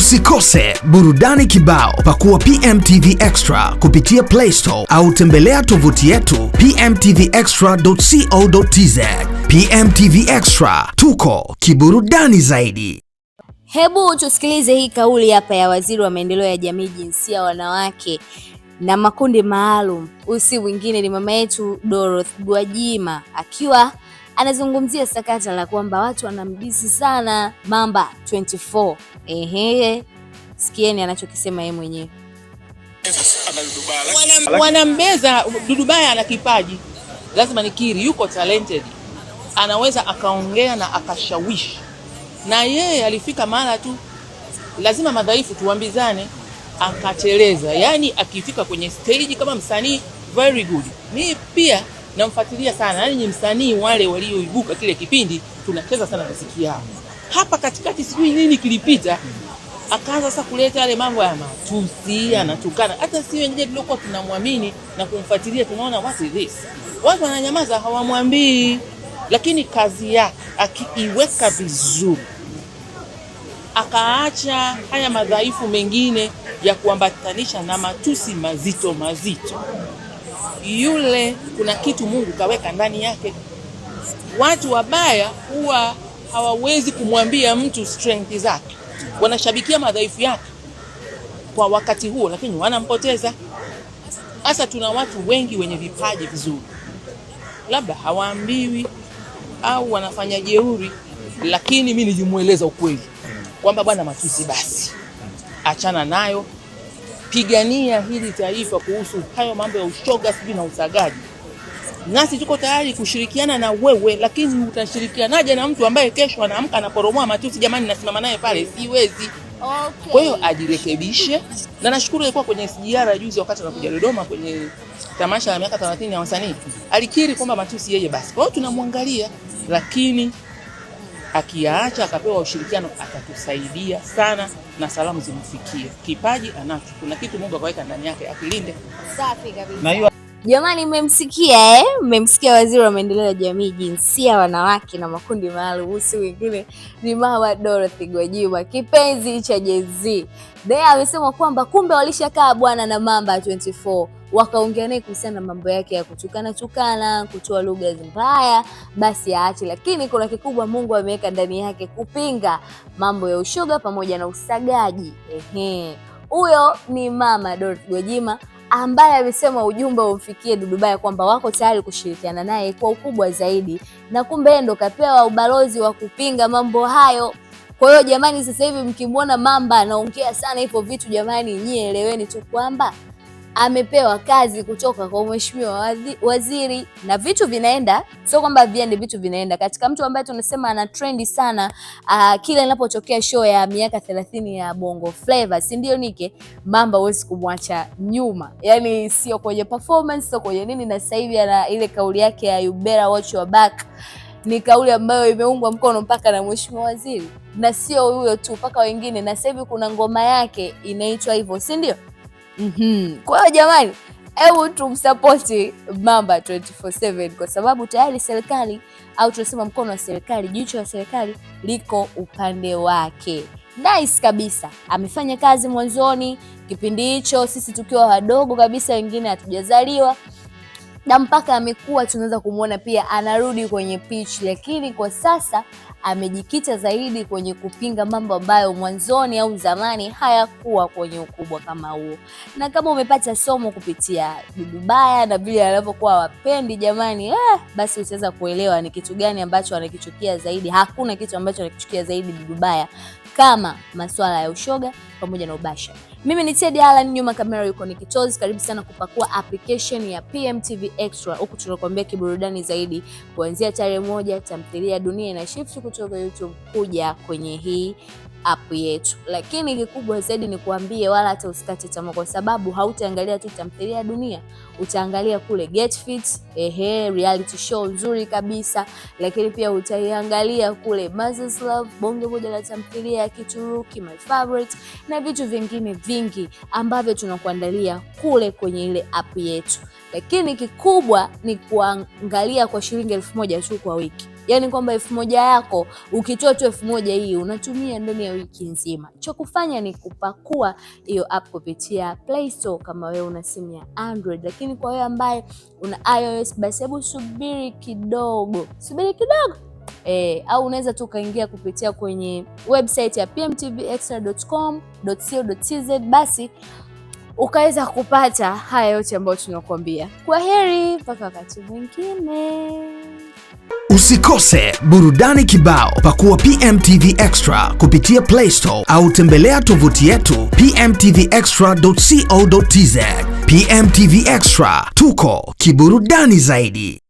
Usikose burudani kibao. Pakua PMTV Extra kupitia Play Store au tembelea tovuti yetu pmtvextra.co.tz. PMTV Extra, tuko kiburudani zaidi. Hebu tusikilize hii kauli hapa ya Waziri wa Maendeleo ya Jamii, Jinsia, Wanawake na Makundi Maalum. Usi mwingine ni mama yetu Dorothy Gwajima, akiwa anazungumzia sakata la kwamba watu wanamdisi sana Mamba 24. Sikieni anachokisema yeye mwenyewe. Wanambeza Dudubaya ana kipaji, lazima nikiri, yuko talented, anaweza akaongea na akashawishi, na yeye alifika mara tu lazima madhaifu tuambizane, akateleza. Yani akifika kwenye stage kama msanii very good. Mimi pia namfuatilia sana, yani ni msanii wale walioibuka kile kipindi tunacheza sana muziki yao. Hapa katikati sijui nini kilipita, akaanza sasa kuleta yale mambo ya matusi, anatukana. Hata si wengine tulikuwa tunamwamini na kumfuatilia, tunaona what is this, watu wananyamaza hawamwambii, lakini kazi yake akiiweka vizuri, akaacha haya madhaifu mengine ya kuambatanisha na matusi mazito mazito, yule kuna kitu Mungu kaweka ndani yake. Watu wabaya huwa hawawezi kumwambia mtu strength zake, wanashabikia madhaifu yake kwa wakati huo, lakini wanampoteza. Hasa tuna watu wengi wenye vipaji vizuri, labda hawaambiwi au wanafanya jeuri, lakini mimi nijimueleza ukweli kwamba bwana, matusi basi achana nayo, pigania hili taifa kuhusu hayo mambo ya ushoga sijui na usagaji. Nasi tuko tayari kushirikiana na wewe, lakini utashirikianaje na mtu ambaye kesho anaamka anaporomoa matusi? Jamani, nasimama naye pale, siwezi. Okay. Kwa hiyo ajirekebishe, na nashukuru alikuwa kwenye SGR juzi wakati anakuja Dodoma kwenye tamasha la miaka 30 ya wasanii, alikiri kwamba matusi yeye basi. Kwa hiyo tunamwangalia, lakini akiacha akapewa ushirikiano atatusaidia sana na salamu zimfikie. Kipaji anacho, kuna kitu Mungu akaweka ndani yake, akilinde. Safi kabisa. Jamani, mmemsikia mmemsikia Waziri wa Maendeleo ya Jamii, Jinsia, Wanawake na Makundi Maalum. Usi wengine ni mama Dorothy Gwajima, kipenzi cha Jay-Z. Naye amesema kwamba kumbe walishakaa bwana na Mamba 24, wakaongea naye kuhusiana na mambo yake ya kutukana, kutoa lugha mbaya, basi aache, lakini kuna kikubwa Mungu ameweka ndani yake kupinga mambo ya ushoga pamoja na usagaji. Huyo ni mama Dorothy Gwajima, ambaye amesema ujumbe umfikie Dudubaya kwamba wako tayari kushirikiana naye kwa ukubwa zaidi, na kumbe ndo kapewa ubalozi wa kupinga mambo hayo. Kwa hiyo jamani, sasa hivi mkimwona Mamba anaongea sana hivyo vitu, jamani, nyie eleweni tu kwamba amepewa kazi kutoka kwa mheshimiwa waziri, na vitu vinaenda, sio kwamba viende, vitu vinaenda. Katika mtu ambaye tunasema ana trendi sana kila inapotokea show ya miaka 30 ya Bongo Flava, si ndio Nike? Mamba huwezi kumwacha nyuma, yani sio kwenye performance, sio kwenye nini. Na sasa hivi ana ile kauli yake ya you better watch your back, ni kauli ambayo imeungwa mkono mpaka na mheshimiwa waziri, na sio huyo tu, mpaka wengine. Na sasa hivi kuna ngoma yake inaitwa hivyo, si ndio? Kwa hiyo jamani, hebu tumsupport Mamba 24/7 kwa sababu tayari serikali, au tunasema mkono wa serikali, jicho la serikali liko upande wake. Nice kabisa. Amefanya kazi mwanzoni kipindi hicho sisi tukiwa wadogo kabisa, wengine hatujazaliwa, na mpaka amekuwa tunaweza kumuona pia anarudi kwenye pitch, lakini kwa sasa amejikita zaidi kwenye kupinga mambo ambayo mwanzoni au zamani hayakuwa kwenye ukubwa kama huo. Na kama umepata somo kupitia Dudubaya na vile anavyokuwa wapendi jamani, basi utaweza kuelewa ni kitu gani ambacho anakichukia zaidi. Hakuna kitu ambacho anakichukia zaidi Dudubaya kama masuala ya ushoga pamoja na ubasha. Mimi ni Teddy Allen, nyuma kamera yuko Nikitozi. Karibu sana kupakua application ya PMTV Extra. Huku tunakuambia kiburudani zaidi kuanzia tarehe 1 tamthilia Dunia ina shift kutoka YouTube kuja kwenye hii app yetu. Lakini kikubwa zaidi ni kuambie wala hata usikate tamaa, kwa sababu hautaangalia tu tamthilia Dunia, utaangalia kule Get Fit, reality show nzuri kabisa, lakini pia utaiangalia kule Mother's Love, bonge moja la tamthilia ya Kituruki, My Favorite, na vitu vingine vingi ambavyo tunakuandalia kule kwenye ile app yetu. Lakini kikubwa ni kuangalia kwa shilingi 1000 tu kwa wiki. Yani kwamba 1000 yako ukitoa tu 1000 hii unatumia ndani ya wiki nzima. Cha kufanya ni kupakua hiyo app kupitia Play Store kama wewe una simu ya Android, lakini kwa wewe ambaye una iOS basi hebu subiri kidogo. Au unaweza tu kaingia kupitia kwenye website ya pmtvextra.com.co.tz basi ukaweza kupata haya yote ambayo tunakuambia. Kwaheri mpaka wakati mwingine. Usikose burudani kibao. Pakua PMTV Extra kupitia Play Store au tembelea tovuti yetu pmtvextra.co.tz. PMTV Extra, tuko kiburudani zaidi.